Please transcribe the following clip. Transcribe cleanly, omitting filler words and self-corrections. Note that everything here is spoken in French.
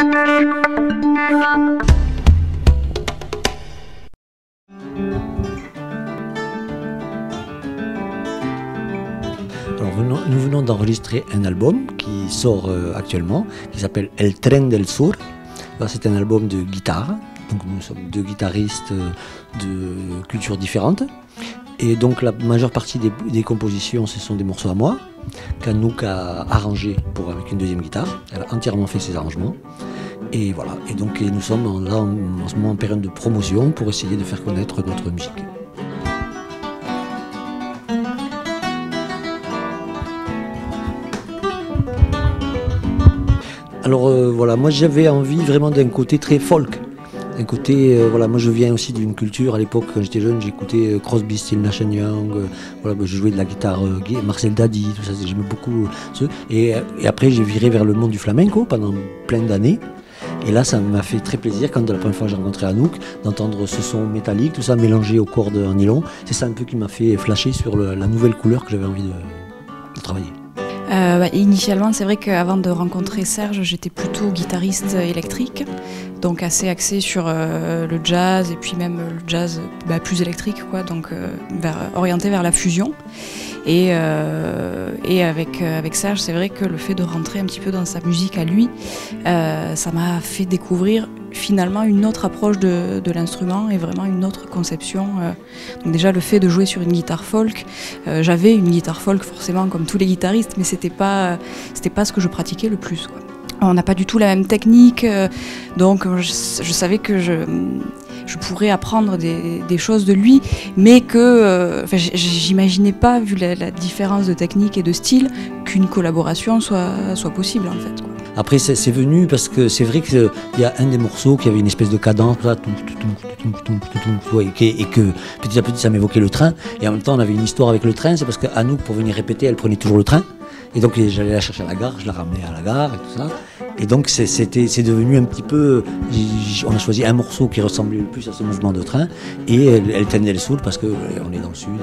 Alors, nous venons d'enregistrer un album qui sort actuellement, qui s'appelle El Tren del Sur. C'est un album de guitare, donc nous sommes deux guitaristes de cultures différentes. Et donc la majeure partie des compositions, ce sont des morceaux à moi, qu'Anouk a arrangé avec une deuxième guitare. Elle a entièrement fait ses arrangements. Et voilà, et donc nous sommes là en ce moment en période de promotion pour essayer de faire connaître notre musique. Alors voilà, moi j'avais envie vraiment d'un côté très folk. Un côté, voilà, moi je viens aussi d'une culture, à l'époque quand j'étais jeune, j'écoutais Crosby, Stills, Nash & Young, voilà, je jouais de la guitare Marcel Dadi, tout ça, j'aimais beaucoup ça. Et après j'ai viré vers le monde du flamenco pendant plein d'années. Et là ça m'a fait très plaisir quand la première fois j'ai rencontré Anouk, d'entendre ce son métallique, tout ça mélangé aux cordes en nylon. C'est ça un peu qui m'a fait flasher sur la nouvelle couleur que j'avais envie de travailler. Initialement, c'est vrai qu'avant de rencontrer Serge, j'étais plutôt guitariste électrique, donc assez axée sur le jazz et puis même le jazz plus électrique, quoi, donc orienté vers la fusion. Et avec Serge, c'est vrai que le fait de rentrer un petit peu dans sa musique à lui, ça m'a fait découvrir finalement une autre approche de l'instrument et vraiment une autre conception. Donc déjà le fait de jouer sur une guitare folk, j'avais une guitare folk forcément comme tous les guitaristes, mais c'était pas ce que je pratiquais le plus, quoi. On n'a pas du tout la même technique, donc je savais que je pourrais apprendre des choses de lui, mais que j'imaginais pas, vu la différence de technique et de style, qu'une collaboration soit possible en fait, quoi. Après c'est venu parce que c'est vrai qu'il y a un des morceaux qui avait une espèce de cadence, là, et que petit à petit ça m'évoquait le train, et en même temps on avait une histoire avec le train, c'est parce qu'Anouk pour venir répéter elle prenait toujours le train, et donc j'allais la chercher à la gare, je la ramenais à la gare et tout ça. Et donc c'est devenu un petit peu, on a choisi un morceau qui ressemblait le plus à ce mouvement de train, et El Tren del Sur parce qu'on est dans le sud.